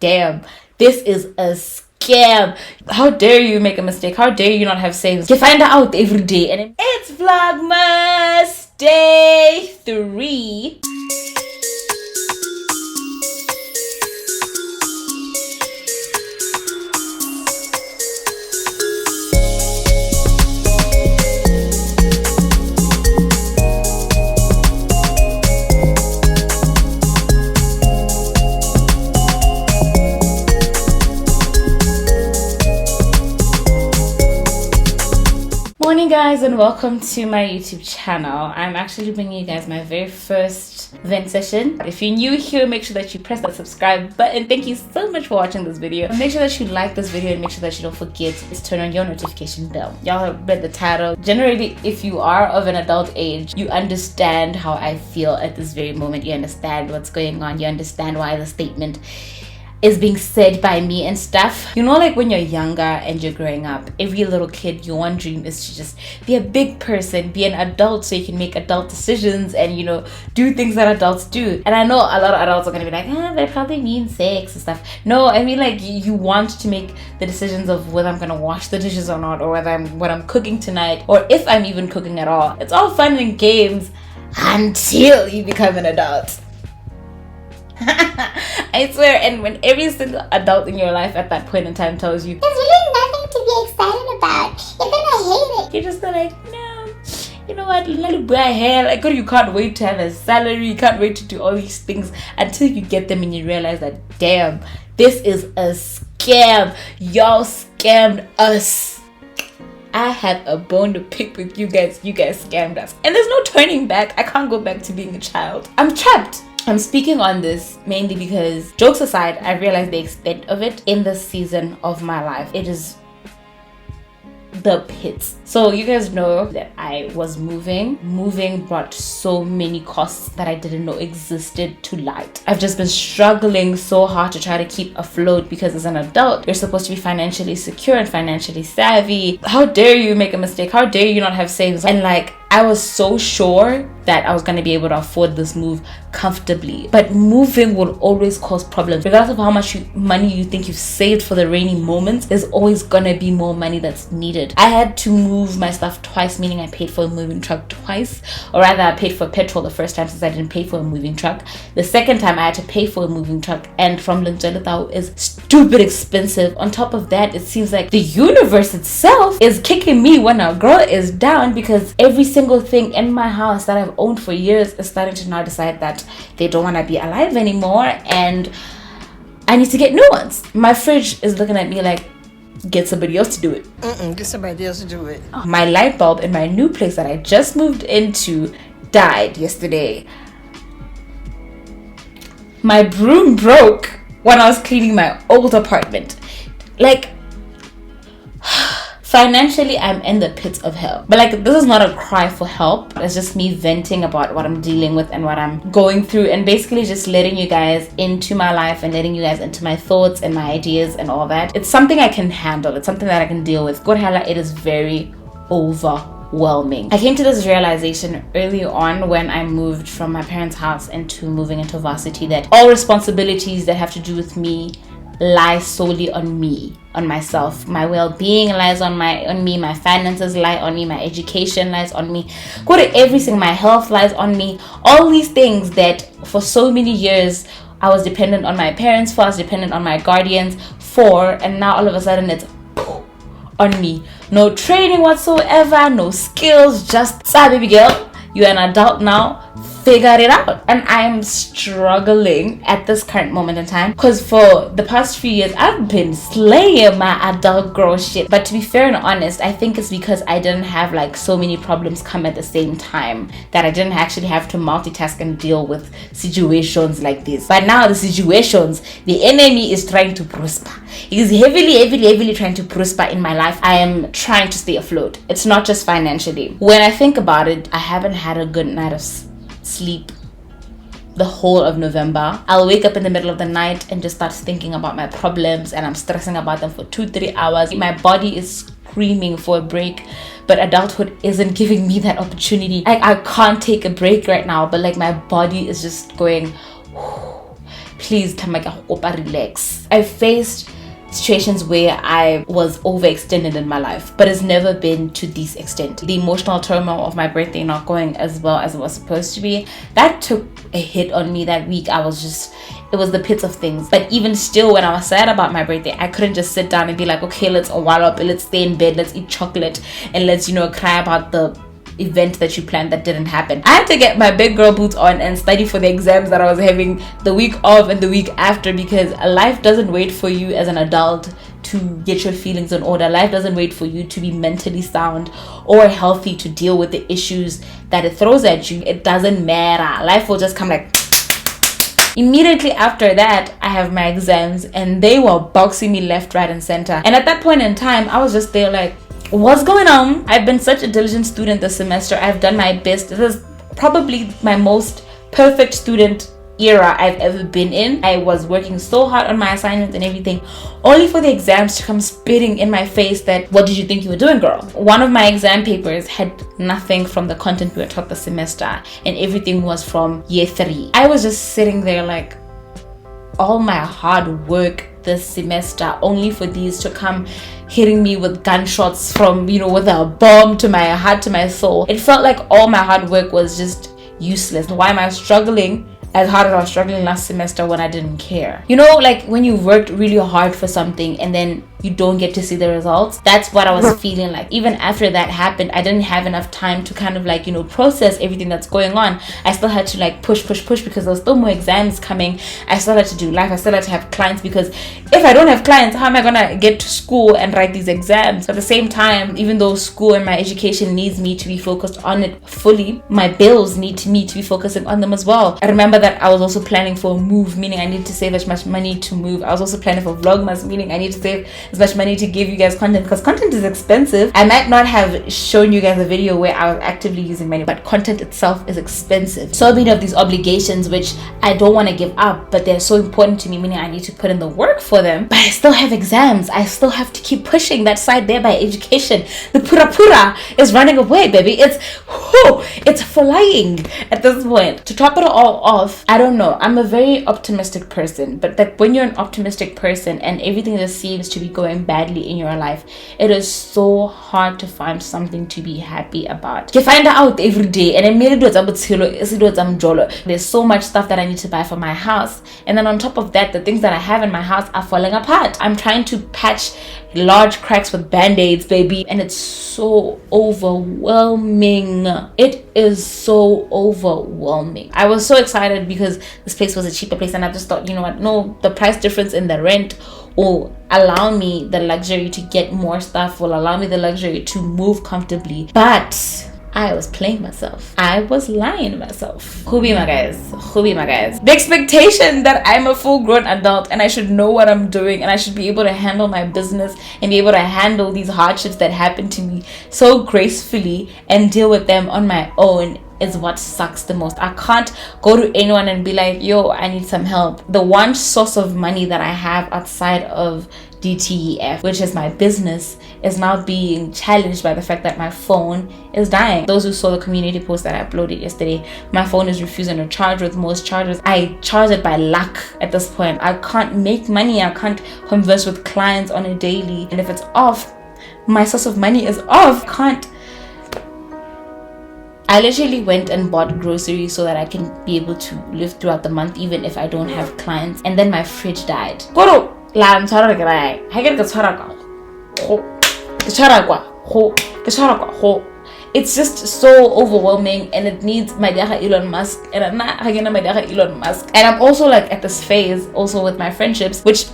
damn, this is a scam. How dare you make a mistake? How dare you not have savings? You find out every day. And it's Vlogmas day 3. Morning guys, and welcome to my YouTube channel. I'm actually bringing you guys my very first vent session. If you're new here, make sure that you press that subscribe button. Thank you so much for watching this video. Make sure that you like this video and make sure that you don't forget to turn on your notification bell. Y'all have read the title. Generally, if you are of an adult age, you understand how I feel at this very moment. You understand what's going on. You understand why the statement is being said by me and stuff. You know, like when you're younger and you're growing up, every little kid, your one dream is to just be a big person, be an adult so you can make adult decisions and, you know, do things that adults do. And I know a lot of adults are gonna be like, they probably mean sex and stuff. No, I mean, like, you want to make the decisions of whether I'm gonna wash the dishes or not, or whether what I'm cooking tonight, or if I'm even cooking at all. It's all fun and games until you become an adult. I swear, and when every single adult in your life at that point in time tells you there's really nothing to be excited about, you're gonna hate it. You're just like, no, you know what, let it buy hair. Like, you can't wait to have a salary, you can't wait to do all these things until you get them and you realize that, damn, this is a scam. Y'all scammed us. I have a bone to pick with you guys. You guys scammed us. And there's no turning back. I can't go back to being a child. I'm trapped. I'm speaking on this mainly because, jokes aside, I realized the extent of it in this season of my life. It is the pits. So you guys know that I was moving. Moving brought so many costs that I didn't know existed to light. I've just been struggling so hard to try to keep afloat because as an adult, you're supposed to be financially secure and financially savvy. How dare you make a mistake? How dare you not have savings? And like, I was so sure that I was going to be able to afford this move comfortably. But moving will always cause problems. Regardless of how much money you think you've saved for the rainy moments, there's always going to be more money that's needed. I had to move my stuff twice, meaning I paid for a moving truck twice. Or rather, I paid for petrol the first time since I didn't pay for a moving truck. The second time, I had to pay for a moving truck. And from Nationality is stupid expensive. On top of that, it seems like the universe itself is kicking me when a girl is down because every single thing in my house that I've owned for years is starting to now decide that they don't want to be alive anymore and I need to get new ones. My fridge is looking at me like, get somebody else to do it. Get somebody else to do it. My light bulb in my new place that I just moved into died yesterday. My broom broke when I was cleaning my old apartment. Like, financially, I'm in the pits of hell. But like, this is not a cry for help. It's just me venting about what I'm dealing with and what I'm going through, and basically just letting you guys into my life and letting you guys into my thoughts and my ideas and all that. It's something I can handle. It's something that I can deal with. It is very overwhelming. I came to this realization early on when I moved from my parents' house into moving into varsity, that all responsibilities that have to do with me lie solely on me, on myself. My well-being lies on me, my finances lie on me, my education lies on me, go to everything, my health lies on me. All these things that for so many years I was dependent on my parents for, I was dependent on my guardians for, and now all of a sudden it's on me. No training whatsoever, no skills, just, baby girl, you're an adult now, figure it out. And I'm struggling at this current moment in time because for the past few years I've been slaying my adult girl shit. But to be fair and honest, I think it's because I didn't have like so many problems come at the same time that I didn't actually have to multitask and deal with situations like this. But now the situations, the enemy is trying to prosper. He's heavily trying to prosper in my life. I am trying to stay afloat. It's not just financially. When I think about it, I haven't had a good night of sleep the whole of November. I'll wake up in the middle of the night and just start thinking about my problems, and I'm stressing about them for 2-3 hours. My body is screaming for a break, but adulthood isn't giving me that opportunity. I can't take a break right now, but like my body is just going please relax. I faced situations where I was overextended in my life, but it's never been to this extent. The emotional turmoil of my birthday not going as well as it was supposed to be, that took a hit on me that week. It was the pits of things. But even still, when I was sad about my birthday, I couldn't just sit down and be like, okay, let's wallop, let's stay in bed, let's eat chocolate, and let's cry about the event that you planned that didn't happen. I had to get my big girl boots on and study for the exams that I was having the week of and the week after, because life doesn't wait for you as an adult to get your feelings in order. Life doesn't wait for you to be mentally sound or healthy to deal with the issues that it throws at you. It doesn't matter. Life will just come like. Immediately after that, I have my exams, and they were boxing me left, right, and center. And at that point in time, I was just there like, what's going on? I've been such a diligent student this semester. I've done my best. This is probably my most perfect student era I've ever been in. I was working so hard on my assignments and everything, only for the exams to come spitting in my face that, what did you think you were doing, girl? One of my exam papers had nothing from the content we were taught the semester, and everything was from year 3. I was just sitting there like, all my hard work this semester, only for these to come hitting me with gunshots from, with a bomb to my heart, to my soul. It felt like all my hard work was just useless. Why am I struggling as hard as I was struggling last semester when I didn't care? Like when you worked really hard for something and then you don't get to see the results. That's what I was feeling like. Even after that happened, I didn't have enough time to kind of process everything that's going on. I still had to push because there was still more exams coming. I still had to do life. I still had to have clients, because if I don't have clients, how am I gonna get to school and write these exams? At the same time, even though school and my education needs me to be focused on it fully, my bills need me to be focusing on them as well. I remember that I was also planning for a move, meaning I need to save as much money to move. I was also planning for Vlogmas, meaning I need to save as much money to give you guys content, because content is expensive. I might not have shown you guys a video where I was actively using money, but content itself is expensive. So many of these obligations which I don't want to give up, but they're so important to me, meaning I need to put in the work for them. But I still have exams. I still have to keep pushing that side there by education. The pura is running away, baby. It's flying at this point. To top it all off, I don't know, I'm a very optimistic person, but that when you're an optimistic person and everything just seems to be going badly in your life, it is so hard to find something to be happy about. You find out every day, and there's so much stuff that I need to buy for my house, and then on top of that, the things that I have in my house are falling apart. I'm trying to patch large cracks with band-aids, baby, and it's so overwhelming. It is so overwhelming. I was so excited because this place was a cheaper place, and I just thought, the price difference in the rent will allow me the luxury to get more stuff, will allow me the luxury to move comfortably. But I was playing myself. I was lying to myself. Who be my guys? The expectation that I'm a full-grown adult and I should know what I'm doing and I should be able to handle my business and be able to handle these hardships that happen to me so gracefully and deal with them on my own is what sucks the most. I can't go to anyone and be like, yo, I need some help. The one source of money that I have outside of DTEF, which is my business, is now being challenged by the fact that my phone is dying. Those who saw the community post that I uploaded yesterday, my phone is refusing to charge with most chargers. I charge it by luck at this point. I can't make money. I can't converse with clients on a daily. And if it's off, my source of money is off. I literally went and bought groceries so that I can be able to live throughout the month even if I don't have clients. And then my fridge died. It's just so overwhelming, and it needs my dear Elon Musk, and I'm not again my dear Elon Musk. And I'm also at this phase also with my friendships, which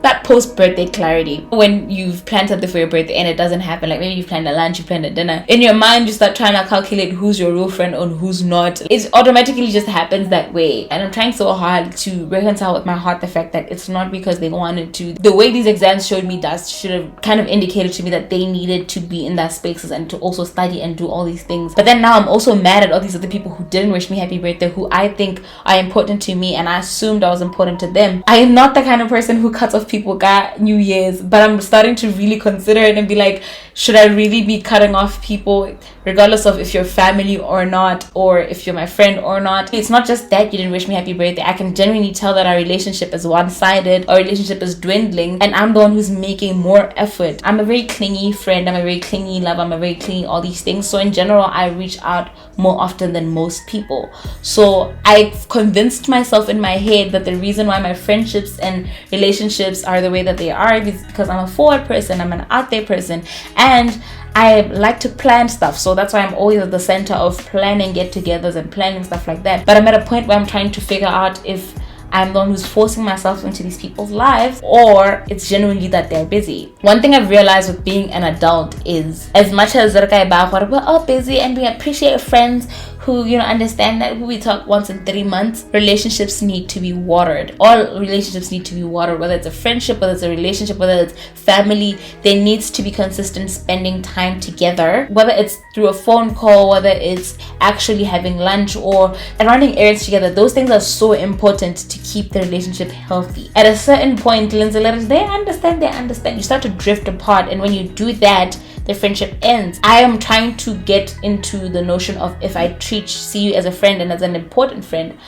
that post-birthday clarity, when you've planned something for your birthday and it doesn't happen, like maybe you've planned a lunch, you planned a dinner, in your mind you start trying to calculate who's your real friend and who's not. It automatically just happens that way, and I'm trying so hard to reconcile with my heart the fact that it's not because they wanted to. The way these exams showed me should have kind of indicated to me that they needed to be in that spaces and to also study and do all these things. But then now I'm also mad at all these other people who didn't wish me happy birthday, who I think are important to me, and I assumed I was important to them. I am not the kind of person who cuts off people got New Year's, but I'm starting to really consider it and be like, should I really be cutting off people regardless of if you're family or not, or if you're my friend or not? It's not just that you didn't wish me happy birthday. I can genuinely tell that our relationship is one-sided, our relationship is dwindling, and I'm the one who's making more effort. I'm a very clingy friend, I'm a very clingy lover, I'm a very clingy all these things. So in general, I reach out more often than most people. So I've convinced myself in my head that the reason why my friendships and relationships are the way that they are is because I'm a forward person, I'm an out there person, and I like to plan stuff. So that's why I'm always at the center of planning get-togethers and planning stuff like that. But I'm at a point where I'm trying to figure out if I'm the one who's forcing myself into these people's lives, or it's genuinely that they're busy. One thing I've realized with being an adult is, as much as we're all busy and we appreciate friends who, understand that who we talk once in 3 months, relationships need to be watered. All relationships need to be watered, whether it's a friendship, whether it's a relationship, whether it's family. There needs to be consistent spending time together, whether it's through a phone call, whether it's actually having lunch or running errands together. Those things are so important to keep the relationship healthy. At a certain point, they understand. You start to drift apart, and when you do that, the friendship ends. I am trying to get into the notion of, if I see you as a friend and as an important friend,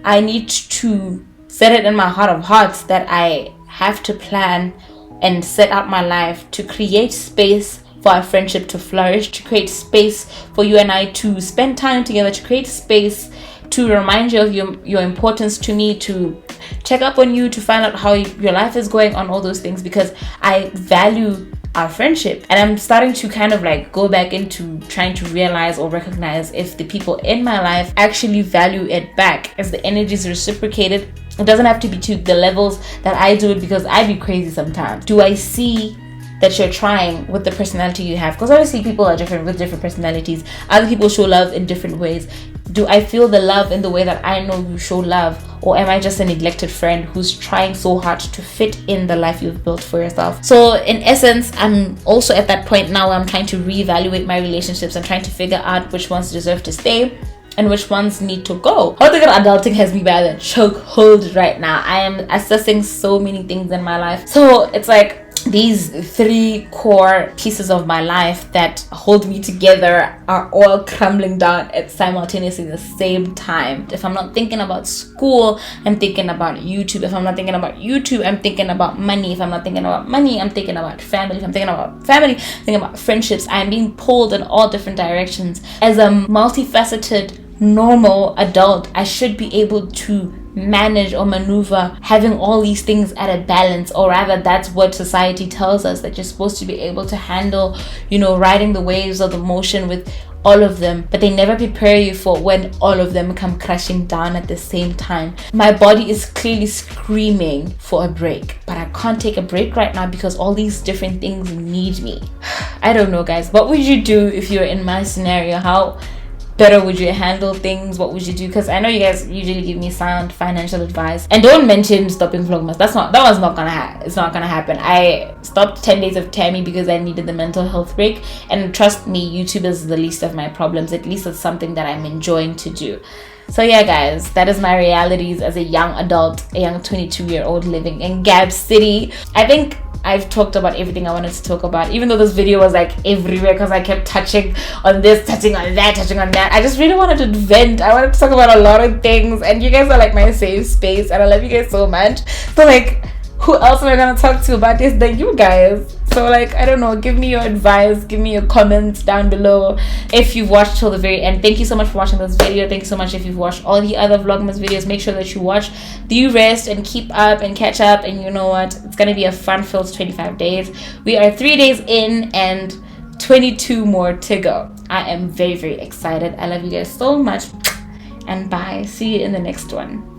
I need to set it in my heart of hearts that I have to plan and set out my life to create space for our friendship to flourish, to create space for you and I to spend time together, to create space to remind you of your importance to me, to check up on you, to find out how your life is going on, all those things, because I value our friendship. And I'm starting to kind of like go back into trying to realize or recognize if the people in my life actually value it back, as the energy is reciprocated. It doesn't have to be to the levels that I do it, because I be crazy sometimes. Do I see that you're trying with the personality you have? Because obviously people are different with different personalities. Other people show love in different ways. Do I feel the love in the way that I know you show love? Or am I just a neglected friend who's trying so hard to fit in the life you've built for yourself? So in essence, I'm also at that point now where I'm trying to reevaluate my relationships and trying to figure out which ones deserve to stay and which ones need to go. How the adulting has me by the chokehold right now. I am assessing so many things in my life. So it's like these 3 core pieces of my life that hold me together are all crumbling down at simultaneously the same time. If I'm not thinking about school, I'm thinking about YouTube. If I'm not thinking about YouTube, I'm thinking about money. If I'm not thinking about money, I'm thinking about family. If I'm thinking about family, I'm thinking about friendships. I'm being pulled in all different directions. As a multifaceted, normal adult, I should be able to manage or maneuver having all these things at a balance, or rather that's what society tells us, that you're supposed to be able to handle, riding the waves of the motion with all of them, but they never prepare you for when all of them come crashing down at the same time. My body is clearly screaming for a break, but I can't take a break right now because all these different things need me. I don't know, guys. What would you do if you're in my scenario? How better would you handle things? What would you do? Because I know you guys usually give me sound financial advice. And don't mention stopping Vlogmas. It's not gonna happen. I stopped 10 days of Tammy because I needed the mental health break, and trust me, YouTube is the least of my problems. At least it's something that I'm enjoying to do. So yeah, guys, that is my realities as a young adult, a young 22-year-old living in Gab City. I think I've talked about everything I wanted to talk about, even though this video was like everywhere because I kept touching on this, touching on that, touching on that. I just really wanted to vent. I wanted to talk about a lot of things, and you guys are like my safe space, and I love you guys so much. So like, who else am I gonna talk to about this than you guys? So like, I don't know, give me your advice, give me your comments down below if you've watched till the very end. Thank you so much for watching this video. Thank you so much if you've watched all the other Vlogmas videos. Make sure that you watch the rest and keep up and catch up. And you know what, it's gonna be a fun-filled 25 days. We are 3 days in and 22 more to go. I am very, very excited. I love you guys so much, and bye. See you in the next one.